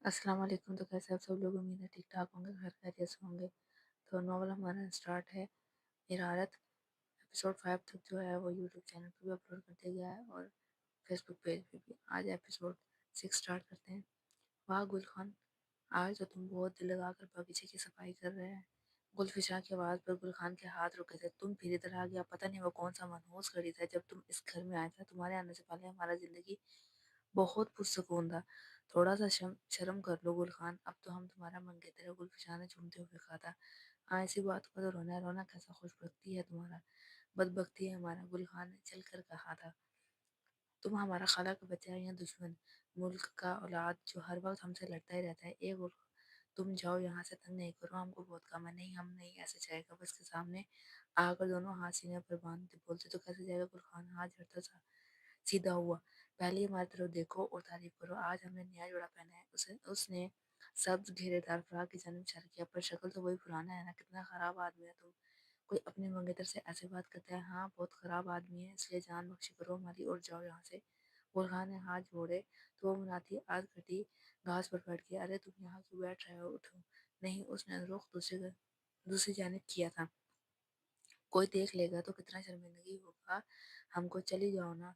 السلام علیکم۔ تو کیسے آپ سب لوگ؟ امید ہے ٹھیک ٹھاک ہوں گے، خیر خیریت سے ہوں گے۔ تو ناول ہمارا اسٹارٹ ہے ارادت۔ ایپیسوڈ 5 تک جو ہے وہ یوٹیوب چینل پہ بھی اپلوڈ کر دیا گیا ہے اور فیس بک پیج پہ بھی۔ آج ایپیسوڈ 6 اسٹارٹ کرتے ہیں۔ واہ گل خان، آج تو تم بہت دل لگا کر باغیچے کی صفائی کر رہے ہیں۔ گلفشاں کی آواز پر گل خان کے ہاتھ رکے تھے۔ تم پھر ادھر آ گیا، پتہ نہیں وہ کون سا منحوس گھڑی تھا جب تم اس گھر میں آیا تھا۔ تمہارے آنے سے پہلے ہمارا زندگی بہت پرسکون تھا۔ تھوڑا سا شرم کر لو گل خان، اب تو ہم تمہارا منگیتر ہیں، گلفشاں نے جھومتے ہوئے کہا تھا۔ ہاں ایسی بات کو تو رونا ہے، رونا کیسا، خوش بختی ہے تمہارا، بدبختی ہے ہمارا، گل خان نے چل کر کہا تھا۔ تم ہمارا خالہ کا بچہ ہے یا دشمن، ملک کا اولاد جو ہر وقت ہم سے لڑتا ہی رہتا ہے؟ تم جاؤ یہاں سے، تنگ نہیں کرو، ہم کو بہت کام ہے۔ نہیں، ہم نہیں ایسے جائے گا۔ بس کے سامنے آ کر دونوں ہاتھ سینے پر باندھتے بولتے تو کیسے جائے گا؟ گل خان ہاتھ جھڑتا تھا، سیدھا ہوا۔ پہلے ہماری طرف دیکھو اور تعریف کرو، آج ہم نے نیا جوڑا پہنا ہے۔ اس نے سبز گھیرے دار فراق کی جانب اشارہ کیا۔ پر شکل تو وہی پرانا ہے نا، کتنا خراب آدمی ہے تم، کوئی اپنے منگیتر سے ایسے بات کرتا ہے؟ ہاں بہت خراب آدمی ہے، اس لیے جان بخشی کرو ہماری اور جاؤ یہاں سے۔ گل خان نے ہاتھ جوڑے تو وہ مناتی آدھ کٹی گھاس پر بیٹھ گیا۔ ارے تم یہاں کیوں بیٹھ رہے ہو، اٹھو۔ نہیں، اس نے رخ دوسری جانب کیا تھا۔ کوئی دیکھ لے گا تو کتنا شرمندگی ہوگا، ہم کو چلی جاؤ نا۔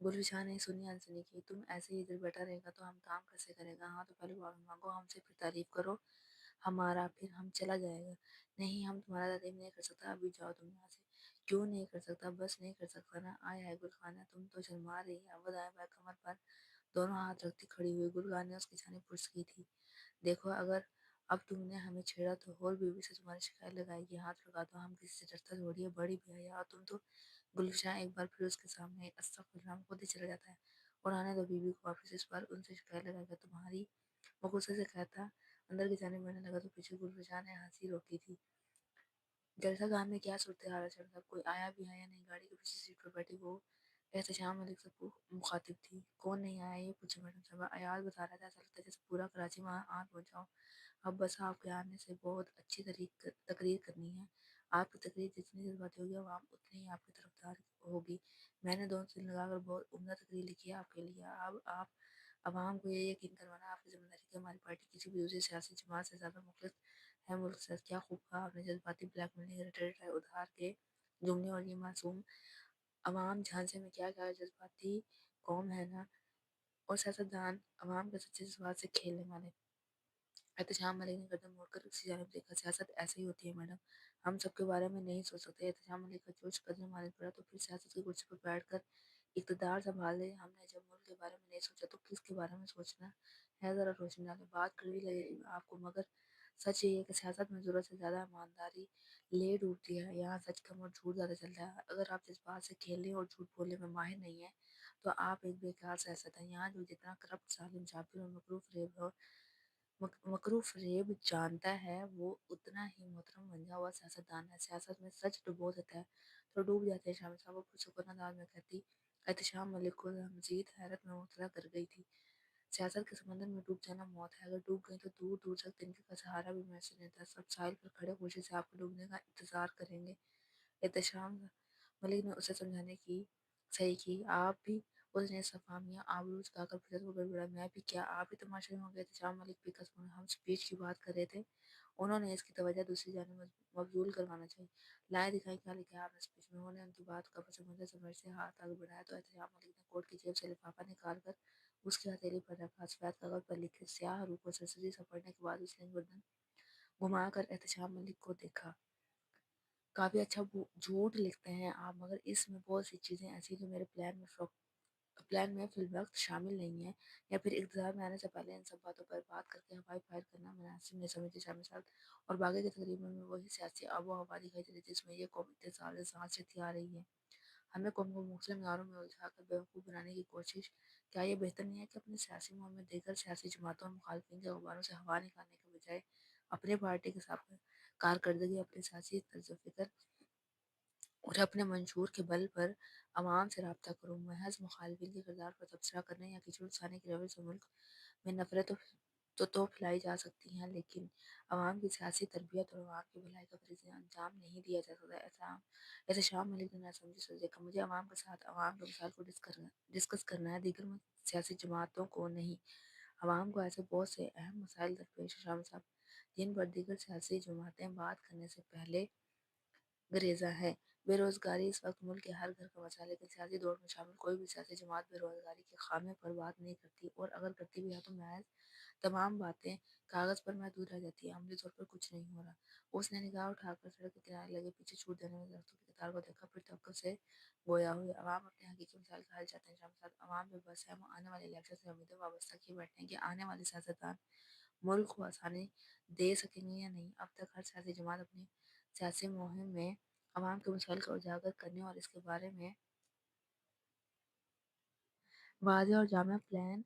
گلفشاں نے سنی انسنی کی، تم ایسے ہی ادھر بیٹھا رہے گا تو ہم کام کیسے کرے گا؟ ہاں تو پہلے معافی مانگو ہم سے، پھر تعریف کرو ہمارا، پھر ہم چلا جائے گا۔ نہیں، ہم تمہارا تعریف نہیں کر سکتا، ابھی جاؤ تم یہاں سے۔ کیوں نہیں کر سکتا؟ بس نہیں کر سکتا نا۔ آئے ہائے گل خانہ، تم تو شرما رہی ہے۔ وہ دائیں بائیں کمر پر دونوں ہاتھ رکھتی کھڑی ہوئی۔ گل خان نے اس کی جانب پرس کی تھی۔ دیکھو، اگر اب تم نے ہمیں چھیڑا تو اور بیوی سے تمہاری شکایت لگائے گی، ہاتھ لگا دو، ہم کسی سے ڈرتا تھوڑی ہے، بڑی بھی ہے، اور تم تو۔ گلفشاں ایک بار پھر اس کے سامنے استغفر اللہ خود ہی چلا جاتا ہے اور آنے دو بیوی کو واپس، اس بار ان سے شکایت لگائے گا تمہاری۔ وہ غصے سے کہتا اندر کی جانب بڑھنے لگا تو پیچھے گلفشاں نے ہنسی روکی تھی۔ جلسہ گاہ میں کیا صورتحال چل رہا، کوئی آیا بھی ہے یا نہیں؟ گاڑی کی پیچھے سیٹ پر بیٹھی وہ احتشام ملک سے مخاطب تھی۔ کون نہیں آیا یہ پوچھے میڈم صاحبہ؟ ایاز بتا رہا تھا، ایسا لگتا ہے جیسے پورا کراچی وہاں آ پہنچاؤ۔ اب بس آپ کے آنے سے بہت اچھی تقریر کرنی ہے۔ آپ کی تقریر جتنی جذباتی ہوگی عوام اتنی ہی آپ کی طرفدار ہوگی۔ میں نے 2 دن لگا کر بہت عمدہ تقریر لکھی ہے آپ کے لیے۔ اب آپ عوام کو یہ یقین کروانا آپ کی ذمہ داری کہ ہماری پارٹی کسی بھی دوسری سیاسی جماعت سے زیادہ مخلص ہے ملک سے۔ کیا خوب کہا آپ نے، جذباتی بلیک میلنگ ریٹریٹ ہے ادھار کے جملے، اور یہ معصوم عوام جھانسے میں کیا کیا جذباتی قوم ہے نا، اور سیاستدان عوام کے سچے جذبات سے کھیلنے والے۔ احتشام ملک نے گردن موڑ کر اسی جانب دیکھا۔ سیاست ایسے ہی ہوتی ہے میڈم، ہم سب کے بارے میں نہیں سوچ سکتے۔ احتشام ملک کا جوش قدر مالک پڑا تو پھر سیاست کی کرسی پر بیٹھ کر اقتدار سنبھال لے۔ ہم نے جب ملک کے بارے میں نہیں سوچا تو کس کے بارے میں سوچنا ہے؟ ذرا روشنی ڈالیں، بات کڑوی لگے گی آپ کو، مگر سچ یہ ہے کہ سیاست میں ضرورت سے زیادہ ایمانداری لے ڈوبتی ہے۔ یہاں سچ کم اور جھوٹ زیادہ چلتا ہے۔ اگر آپ جذبات سے کھیلنے اور جھوٹ بولنے میں ماہر نہیں ہیں تو آپ ایک بیکار سیاست ہیں۔ یہاں جو جتنا کرپٹ، ظالم، جابر اور مکروہ فریب جانتا ہے وہ اتنا ہی محترم بن جا ہوا سیاستدان ہے۔ سیاست میں سچ ڈبو دیتا ہے تو ڈوب جاتے ہیں شامل صاحب، وہ پرسکون انداز میں کہتی۔ احتشام ملک کو مزید حیرت میں مبتلا کر گئی تھی۔ سیاست کے سمندر میں ڈوب جانا موت ہے، اگر ڈوب گئی تو دور دور تک تنکے کا سہارا بھی میسر نہیں تھا۔ سب ساحل پر کھڑے خوشی سے آپ کو ڈوبنے کا انتظار کریں گے۔ احتشام ملک نے اسے سمجھانے کی صحیح کی۔ آپ بھی، اس نے صفامیہ آبرو جھکا کر پوچھا تو وہ گڑبڑا، میں بھی کیا، آپ بھی تماشائی ہوں گے؟ احتشام ملک بھی قسم ہم سپیچ کی بات کر رہے تھے، انہوں نے اس کی توجہ دوسری جانب مبذول کروانا چاہیے۔ لائیں دکھائیں کیا لکھا ہے آپ نے سپیچ میں؟ انہوں نے ان کی بات کا پس منظر سمجھتے ہاتھ آگے بڑھایا تو احتشام ملک نے کوٹ کی جیب سے لفافہ نکال کر اس کی ہتھیلی پر رکھا۔ سفید کاغذ پر لکھے سیاہ حروف کو سرسری سے پڑھنے کے بعد اس نے گردن گھما کر احتشام ملک کو دیکھا۔ کافی اچھا جھوٹ لکھتے ہیں آپ، مگر اس میں بہت سی چیزیں ایسی جو میرے پلان میں فی الوقت شامل نہیں ہیں، یا پھر اقتدار میں آنے سے پہلے ان سب باتوں پر بات کر کے ہوائی فائر کرنا مناسب نہیں سمجھتی شامل صاحب۔ اور باقی کی تقریباً میں وہی سیاسی آب و ہوا دکھائی دے رہی تھی جس میں یہ قوم اتنے سال سے سانس لیتی آ رہی ہے۔ ہمیں قوم کو مختلف معیاروں میں الجھا کر بیوقوف بنانے کی کوشش، کیا یہ بہتر نہیں ہے کہ اپنے سیاسی مہم میں دیگر سیاسی جماعتوں اور مخالفین کے غباروں سے ہوا نکالنے کے بجائے اپنے پارٹی کے ساتھ کارکردگی، اپنے سیاسی طرز فکر اور اپنے منشور کے بل پر عوام سے رابطہ کروں؟ محض مخالفین کے کردار پر تبصرہ کرنے یا کیچڑ اٹھانے کی روش سے ملک میں نفرت تو پھیلائی جا سکتی ہیں، لیکن عوام کی سیاسی تربیت اور عوام کی بھلائی کا فریضہ انجام نہیں دیا جا سکتا۔ احتشام ملک نے نہ سمجھی سوچ دیکھا، مجھے عوام کے ساتھ عوام کے مسائل کو ڈسکس کرنا ہے، دیگر سیاسی جماعتوں کو نہیں۔ عوام کو ایسے بہت سے اہم مسائل درپیش ہیں شامل صاحب، جن پر دیگر سیاسی جماعتیں بات کرنے سے پہلے گریزاں ہے۔ بے روزگاری اس وقت ملک کے ہر گھر کا مسئلہ ہے، لیکن سیاسی دور میں شامل کوئی بھی سیاسی جماعت بے روزگاری کے خاتمے پر بات نہیں کرتی، اور اگر کرتی بھی ہے تو محض تمام باتیں کاغذ پر محدود رہ جاتی ہیں، عملی طور پر کچھ نہیں ہو رہا۔ اس نے نگاہ اٹھا کر سڑک کے کنارے لگے پیچھے چھوٹ دینے والے درختوں کی قطار کو دیکھا، پھر توقع سے گویا ہوئے۔ عوام اپنے حقیقی مسائل کا حل چاہتے ہیں شامل صاحب، عوام بے بس ہے، وہ آنے والے الیکشن سے امیدیں وابستہ کیے بیٹھے ہیں کہ آنے والے سیاستدان ملک کو آسانی دے سکیں گے یا نہیں۔ اب تک ہر سیاسی جماعت اپنی سیاسی مہم میں عوام کے مسائل کو اجاگر کرنے اور اس کے بارے میں واضح اور جامع پلان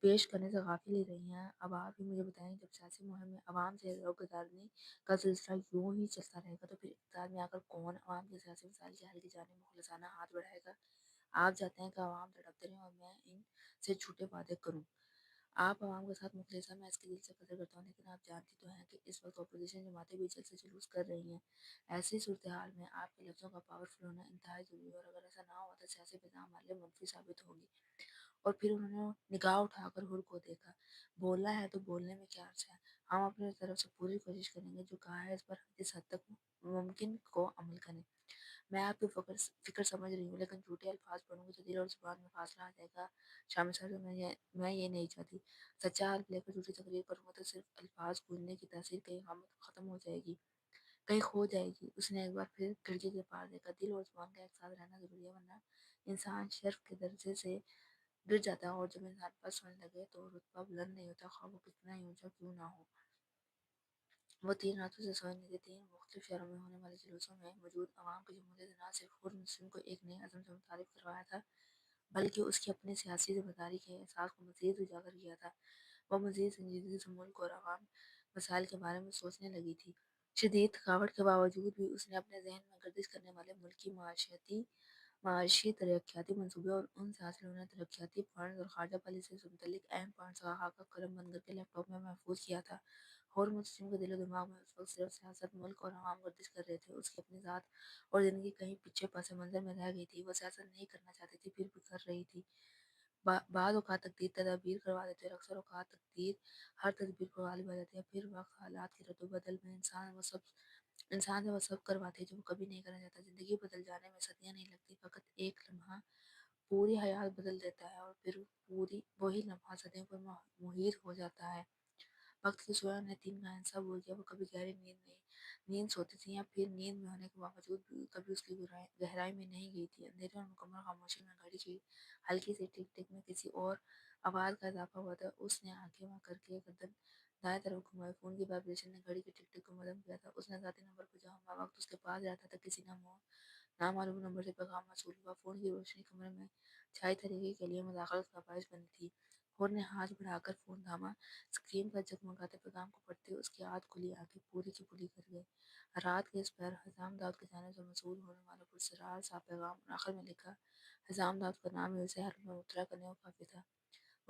پیش کرنے سے غافل ہی رہی ہیں۔ اب آپ ہی مجھے بتائیں، جب سیاسی مہم میں عوام سے روگردانی کا سلسلہ یوں ہی چلتا رہے گا تو پھر اقتدار میں آ کر کون عوام کے سیاسی مسائل کے حل کی جانب مخلصانہ ہاتھ بڑھائے گا؟ آپ چاہتے ہیں کہ عوام تڑپتے رہیں اور میں ان سے جھوٹے وعدے کروں؟ آپ عوام کے ساتھ مخلصہ، میں اس کی دل سے قدر کرتا ہوں، لیکن آپ جانتی تو ہیں کہ اس وقت اپوزیشن جماعتیں بھی جلد سے جلوس کر رہی ہیں۔ ایسی صورتحال میں آپ کے لفظوں کا پاورفل ہونا انتہائی ضروری ہے، اور اگر ایسا نہ ہوا تو سیاسی فضا ہمارے لیے منفی ثابت ہوگی۔ اور پھر انہوں نے نگاہ اٹھا کر ہر کو دیکھا۔ بولنا ہے تو بولنے میں کیا عرض ہے، ہم اپنی طرف سے پوری کوشش کریں گے، جو کہا ہے اس پر جس حد تک ممکن کو عمل کریں۔ میں آپ کی فکر سمجھ رہی ہوں، لیکن جھوٹے الفاظ پڑھوں گی تو دل اور زبان میں فاصلہ آ جائے گا شامل صاحب، میں یہ نہیں چاہتی۔ سچا حلف لے کر جھوٹی تقریر کروں گا تو صرف الفاظ گونجنے کی تاثیر کہیں ختم ہو جائے گی، کہیں کھو جائے گی۔ اس نے ایک بار پھر کھڑکی کے پار دیکھا۔ دل اور زبان کا ایک ساتھ رہنا ضروری ہے، ورنہ انسان شرف کے درجے سے گر جاتا ہے، اور جب انسان پس ہونے لگے تو رتبہ بلند نہیں ہوتا، خواہ وہ کتنا ہی اونچا کیوں نہ ہو۔ وہ 3 راتوں سے سوئے نہیں تھے۔ 3 مختلف شہروں میں ہونے والے جلوسوں میں موجود عوام کی جمہوریت نے نہ صرف خود مسلم کو ایک نئے عزم سے متعارف کروایا تھا، بلکہ اس کی اپنی سیاسی ذمہ داری کے احساس کو مزید اجاگر کیا تھا۔ وہ مزید سنجیدگی سے ملک اور عوام مسائل کے بارے میں سوچنے لگی تھی۔ شدید تھکاوٹ کے باوجود بھی اس نے اپنے ذہن میں گردش کرنے والے ملکی معاشی ترقیاتی منصوبے اور ان سے حاصل ہونے ترقیاتی فنڈز اور خارجہ پالیسی سے متعلق اہم پوائنٹس کا خاکہ قلم بند کر کے لیپ ٹاپ میں محفوظ کیا تھا۔ اور مسلم کے دل و دماغ میں اس وقت صرف سیاست، ملک اور عوام گردش کر رہے تھے۔ اس کی اپنی ذات اور زندگی کہیں پیچھے پس منظر میں رہ گئی تھی۔ وہ سیاست نہیں کرنا چاہتی تھی، پھر بھی کر رہی تھی۔ بعض اوقات تقدیر تدابیر کروا دیتے، اور اکثر اوقات تقدیر ہر تدبیر پر غالب آ جاتی ہے۔ پھر وقت حالات کی رد و بدل میں انسان سے وہ سب کرواتے ہیں جو وہ کبھی نہیں کرنا چاہتا۔ زندگی بدل جانے میں صدیاں نہیں لگتی، فقط ایک لمحہ پوری حیات بدل دیتا ہے، اور پھر وہی لمحہ صدیوں پر محیط ہو جاتا ہے۔ وقت کی سویا نے 3 کا بول دیا۔ وہ کبھی گہری نیند سوتی تھی، یا پھر نیند میں ہونے کے باوجود بھی کبھی اس کی گہرائی میں نہیں گئی تھی۔ اندھیرے اور مکمل خاموشی میں گھڑی کی ہلکی سی ٹک ٹک میں کسی اور آواز کا اضافہ ہوا تھا۔ اس نے آنکھیں وہاں کر کے گردن دائیں طرف گھمائی۔ فون کی وائبریشن نے گھڑی کی ٹک ٹک کو مدھم کیا تھا۔ اس نے ذاتی نمبر کو جہاں وقت اس کے پاس رہتا تھا کسی نامعلوم نمبر سے پیغام موصول ہوا۔ فون کی روشنی کمرے میں چھائی طریقے کے لیے مداخلت کا باعث بنی تھی۔ ہور نے ہاتھ بڑھا کر فون تھاما۔ اسکرین پر جگمگاتے پیغام کو پڑھتے اس کی آدھ کھلی آنکھیں پوری کی پوری کر گئے۔ رات کے اس پہر حزام داؤد کی جانب سے موصول ہونے والا پراسرار سا پیغام، اور آخر میں لکھا حزام داؤد کا نام ہی اسے حیرت میں مبتلا کرنے کو کافی تھا۔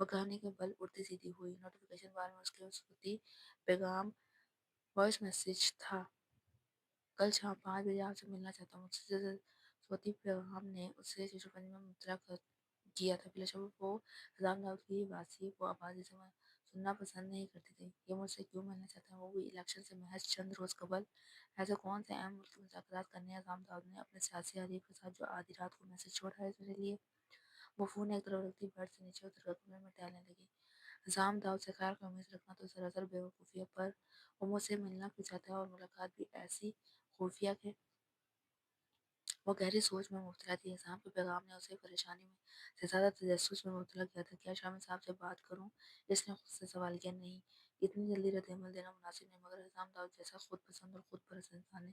وہ کہانی کے بل اڑتی سیدھی ہوئی۔ نوٹیفیکیشن بار میں اس کے صوتی پیغام وائس میسج تھا: کل شام 5 بجے آپ سے ملنا چاہتا ہوں۔ مسلسل صوتی پیغام نے اسے ششوپنج میں مبتلا کیا تھا۔ بلا شبہ وہ حزام داؤد کی واضح و آبازی سے سننا پسند نہیں کرتی تھی۔ یہ مجھ سے کیوں ملنا چاہتا ہے، وہ بھی الیکشن سے محض چند روز قبل؟ ایسے کون سے اہم ملکی مذاکرات کرنے ہیں حزام داؤد نے اپنے سیاسی حریف کے ساتھ جو آدھی رات کو میسج چھوڑا ہے میرے لیے؟ وہ فون ایک طرف رکھتی بیڈ سے نیچے اتر کر کمرے میں ٹہلنے لگی۔ حزام داؤد سے خیر کا امید رکھنا تو سراسر بے وقوفی ہے، پر وہ مجھ سے ملنا کیوں چاہتا ہے، اور ملاقات بھی ایسی خفیہ کہ وہ گہری سوچ میں مبتلا تھی۔ حزام کے پیغام نے اسے پریشانی میں سے زیادہ تجسس میں مبتلا کیا تھا۔ کیا شامل صاحب سے بات کروں؟ اس نے خود سے سوال کیا۔ نہیں، اتنی جلدی رد عمل دینا مناسب نہیں، مگر حزام داؤد جیسا خود پسند اور خود پرست انسان نے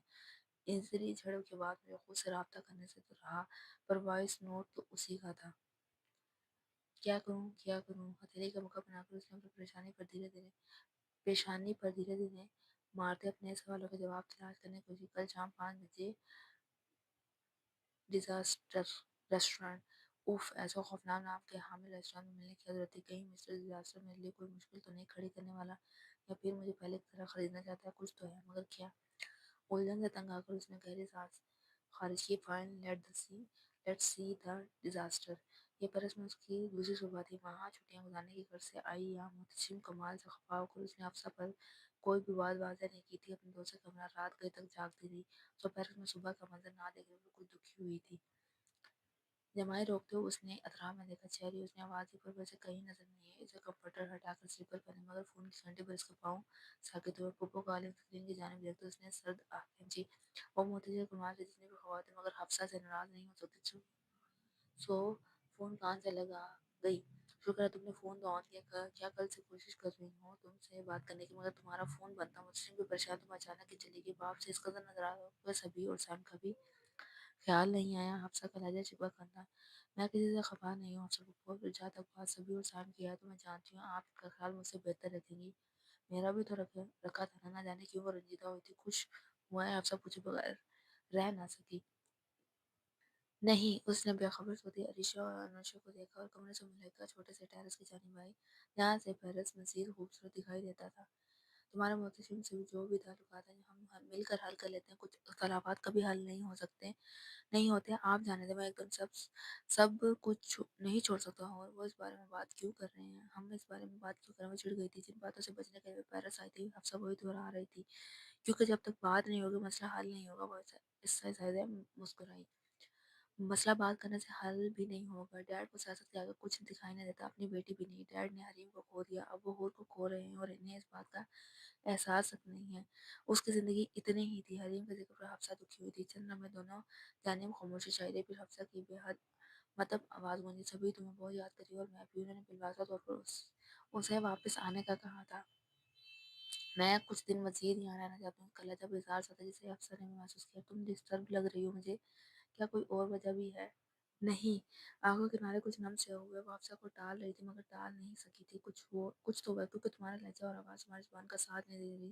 انزلی جھڑپ کے بعد مجھے خود سے رابطہ کرنے سے تو رہا، پر وائس نوٹ تو اسی کا تھا۔ کیا کروں؟ ہتھیلی کا مکہ بنا کر اس نے اپنی پیشانی پر دھیرے دھیرے مارتے اپنے سوالوں کے جواب تلاش کرنے کی کوشش کی۔ کل شام 5 بجے ڈیزاسٹر ریسٹورانٹ۔ اف، ایسا خوفناک نام کے حامل ریسٹورانٹ میں ملنے کی ضرورت تھی۔ کہیں مسٹر ڈیزاسٹر میرے لیے کوئی مشکل تو نہیں کھڑی کرنے والا، یا پھر مجھے پہلے کی طرح خریدنا چاہتا ہے؟ کچھ تو ہے، مگر کیا؟ الجھن سے تنگ آ کر اس نے گہری سانس خارج کی۔ Fine, let's see the disaster. یہ برس میں اس کی دوسری صبح تھی، وہاں چھٹیاں گزارنے کی غرض سے آئی یا محتشم کمال سے خفا ہو کر اس نے حفصہ پر کوئی بھی بات واضح نہیں کی تھی، اپنے دوست سے کمرہ رات گئے تک جاگتی رہی، تو برس میں صبح کا منظر نہ دیکھ کر بالکل دکھی ہوئی تھی۔ جمائی روکتے ہوئے اس نے اطراف میں دیکھا، چہری اس نے آواز دی پر ویسے کہیں نظر نہیں ہے، اسے کمفرٹر ہٹا کر سلیپر پہنے مگر فون کی گھنٹی پر اس کا پاؤں ساکت ہوئے، پپو کالنگ اسکرین کی جانب دیکھتے اس نے سرد آہ کھینچی۔ وہ محتشم کمال سے جتنی بھی خواتین مگر حفصہ سے ناراض نہیں ہو سکتی، سو فون کان سے لگا گئی۔ شکر ہے تم نے فون تو آن کیا، کیا کل سے کوشش کر رہی ہوں تم سے بات کرنے کی مگر تمہارا فون بند تھا۔ محتشم بھی پریشان، تم اچانک ہی چلی گئی، باپ سے اس قدر ناراض ہو کر سبھی اور سائم کا بھی خیال نہیں آیا۔ حفصہ کا لہجہ شکوہ کرنا، میں کسی سے خفا نہیں ہوں حفصہ پھپھو، پھر جہاں تک بات سبھی اور سائم کی ہے تو میں جانتی ہوں آپ کا خیال مجھ سے بہتر رکھیں گی، میرا بھی تو رکھا تھا نہ جانے کیوں وہ رنجیدہ ہوئی تھی، خوش ہوا ہے حفصہ پوچھے بغیر رہ نہ سکی۔ نہیں، اس نے بے خبر سعودی عریشہ اور انوشا کو دیکھا اور کمرے سے ملیکہ چھوٹے سے ٹیرس کی جانب آئی جہاں سے پیرس مزید خوبصورت دکھائی دیتا تھا۔ تمہارے محتشم سے جو بھی تعلقات ہیں ہم مل کر حل کر لیتے ہیں، کچھ اختلافات کبھی حل نہیں ہو سکتے نہیں ہوتے، آپ جانے دیں، میں ایک دم سب کچھ نہیں چھوڑ سکتا ہوں، اور وہ اس بارے میں بات کیوں کر رہے ہیں، ہم اس بارے میں بات کیوں کر رہے ہیں۔ وہ چڑ گئی تھی، جن باتوں سے بچنے کے لیے پیرس آئی تھی حفصہ وہی دہرا رہی تھی، کیونکہ جب تک بات نہیں ہوگی مسئلہ حل نہیں ہوگا۔ وہ اس سے زیادہ مسکرائی، مسئلہ بات کرنے سے حل بھی نہیں ہوگا، ڈیڈ کو سیاست کے آگے کچھ دکھائی نہیں دیتا، اپنی بیٹی بھی نہیں، ڈیڈ نے حریم کو کھو دیا، اب وہ حور کو کھو رہے ہیں اور انہیں اس بات کا احساس تک نہیں ہے۔ اس کی زندگی اتنی ہی تھی۔ حریم کے ذکر پر حفصہ دکھی ہوئی تھی، چند لمحے دونوں جانب خاموشی چھائی رہی، پھر حفصہ کی بے حد مطلب آواز گونجی، سبھی تمہیں بہت یاد کری اور میں بھی، انہوں نے بالواضح طور پر اسے واپس آنے کا کہا تھا، میں کچھ دن مزید یہاں رہنا چاہتی ہوں۔ اس کا لہجہ بیزار سا تھا جسے حفصہ نے محسوس کیا۔ تم ڈسٹرب لگ رہی ہو مجھے، کیا کوئی اور وجہ بھی ہے؟ نہیں، آنکھوں کے کنارے کچھ نم سے ہوئے، وہ حفصہ کو ٹال رہی تھی مگر ٹال نہیں سکی تھی، کچھ تو ہوا کیونکہ تمہارا لہجہ اور آواز تمہاری زبان کا ساتھ نہیں دے رہی۔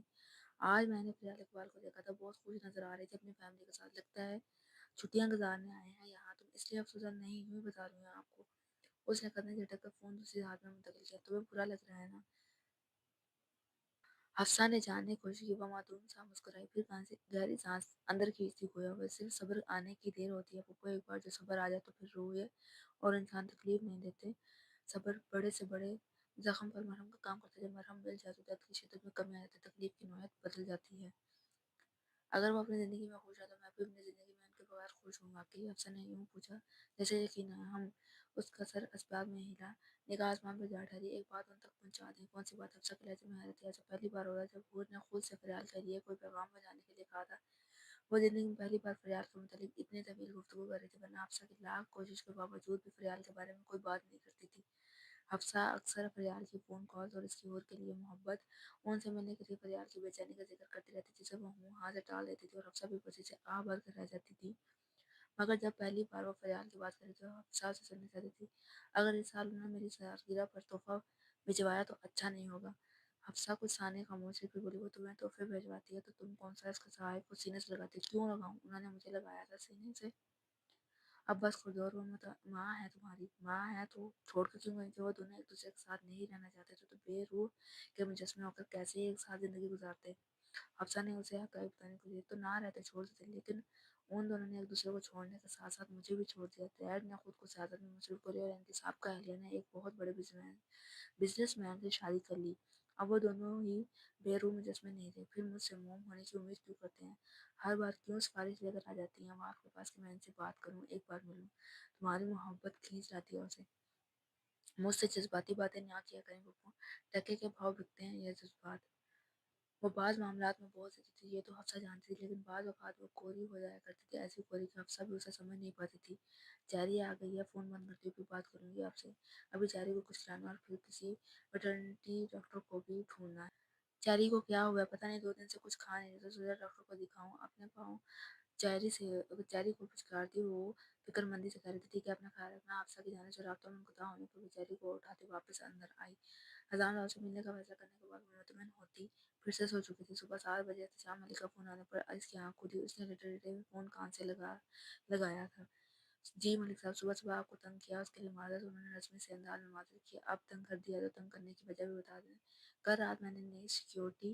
آج میں نے پریال اقبال کو دیکھا تھا، بہت خوش نظر آ رہی تھی اپنی فیملی کے ساتھ، لگتا ہے چھٹیاں گزارنے آئے ہیں یہاں، تم اس لیے افسردہ نہیں ہوئی، بتا رہی ہوں آپ کو۔ اس نے قدمیں جھٹک کر فون دوسرے ہاتھ میں منتقل کیا، تمہیں برا لگ رہا ہے نا؟ حفصہ نے جاننے کی کوشش کی، وہ معدوم سا مسکرائی، پھر گہری سانس اندر کھینچتی گویا وہ صرف صبر آنے کی دیر ہوتی ہے پپو، ایک بار جو صبر آ جائے تو پھر روئے اور انسان تکلیف نہیں دیتے، صبر بڑے سے بڑے زخم پر مرہم کا کام کرتا ہے، جب مرہم مل جائے تو درد کی شدت میں کمی آ جاتی ہے، تکلیف کی نوعیت بدل جاتی ہے۔ اگر وہ اپنی زندگی میں خوش ہے تو میں بھی اپنی زندگی میں ان کے بغیر خوش ہوں گا، کہ افسر نے یوں پوچھا جیسے یقین ہے ہم۔ اس کا سر اسباب میں ہلا، نگاہ آسمان پہ جا ٹھہری، ایک بات ان تک پہنچا دیں۔ کون سی بات؟ افسر کے لہجے میں حیرت تھی، ایسا پہلی بار ہو رہا ہے جب حور نے خود سے فریال کے لیے کوئی پیغام بجانے کے لیے کہا تھا۔ وہ زندگی میں پہلی بار فریال کے متعلق اتنی طویل گفتگو کر رہی تھی، ورنہ افسر کی لاکھ کوشش کے باوجود بھی فریال کے بارے میں کوئی بات نہیں کرتی تھی۔ حفصہ اکثر فریال کی فون کالز اور اس کی حور کے لیے محبت، ان سے ملنے کے لیے فریال کی بے چینی کا ذکر کرتی رہتی تھی، جسے وہ منہ ہاتھ سے ٹال دیتی تھی اور حفصہ بھی پسی سے آہ بھر کر رہ جاتی تھی۔ مگر جب پہلی بار وہ فریال کی بات کری تو حفصہ اسے سننا چاہتی تھی، اگر اس سال انہوں نے میری سالگرہ پر تحفہ بھجوایا تو اچھا نہیں ہوگا؟ حفصہ کچھ ثانیے خاموش رہی، پھر بولی، وہ تمہیں تحفے بھجواتی ہے تو تم کون سا اس کا صاحب کو سینے سے لگاتی؟ کیوں لگاؤں، انہوں نے مجھے لگایا تھا سینے سے۔ اب بس کر دو، اور وہ ماں ہے تمہاری، ماں ہے تو چھوڑ کے کیوں گئی؟ کہ وہ دونوں ایک دوسرے کے ساتھ نہیں رہنا چاہتے تھے تو بے روح کے مجسمے ہو کر کیسے ایک ساتھ زندگی گزارتے؟ حفصہ نے اسے حقائق بتانے کو دیے، تو نہ رہتے، چھوڑ دیتے، لیکن ان دونوں نے ایک دوسرے کو چھوڑنے کے ساتھ ساتھ مجھے بھی چھوڑ دیا۔ ڈیڈ نے خود کو سیاست میں مصروف کر لیا اور ان کی سابقہ اہلیہ نے ایک بہت بڑے بزنس مین سے شادی کر لی، اب وہ دونوں ہی بے روح مجسمے نہیں رہے۔ پھر مجھ سے موم ہونے کی امید کیوں کرتے ہیں؟ ہر بار کیوں سفارش لے کر آ جاتی ہیں وہ آپ کے پاس کہ میں ان سے بات کروں، ایک بار ملوں؟ تمہاری محبت کھینچ لاتی ہے اسے۔ مجھ سے جذباتی باتیں نہ کیا کریں پپو، ٹکے کے بھاؤ بکتے ہیں یہ جذبات۔ وہ بعض معاملات میں بہت ضدی تھی، یہ تو حفصہ جانتی تھی، لیکن بعض اوقات وہ کوری ہو جایا کرتی تھی، ایسی کوری کہ حفصہ بھی اسے سمجھ نہیں پاتی تھی۔ چیری آ گئی ہے، فون بند کرتی ہوں، پھر بات کروں گی آپ سے، ابھی چیری کو کچھ کھلانا اور پھر کسی ویٹرنٹی ڈاکٹر کو بھی ڈھونڈنا ہے۔ چیری کو کیا ہوا ہے پتہ نہیں، 2 دن سے کچھ کھا نہیں رہا، سوچا ڈاکٹر کو دکھاؤں اپنے پاؤں۔ چیری کو پچکارتی وہ فکر مندی سے کہہ رہی تھی، ٹھیک ہے اپنا خیال رکھنا۔ حفصہ کی جانب سے رابطہ منقطع ہونے پر وہ چیری کو اٹھاتے واپس اندر آئی۔ اذان لال سے ملنے کا فیصلہ کرنے کے بعد وہ مطمئن ہوتی پھر سے سو چکی تھی۔ صبح 7 بجے احتشام علی کا فون آنے پر اس کی آنکھ کھلی، اس نے لیٹے لیٹے فون کان سے لگایا تھا۔ جی ملک صاحب، صبح صبح آپ کو تنگ کیا، اس کے لیے معذرت۔ انہوں نے رسمی سے انداز میں معذرت کی، اب تنگ کر دیا تو تنگ کرنے کی وجہ بھی بتا دیں۔ کل رات میں نے نئی سیکیورٹی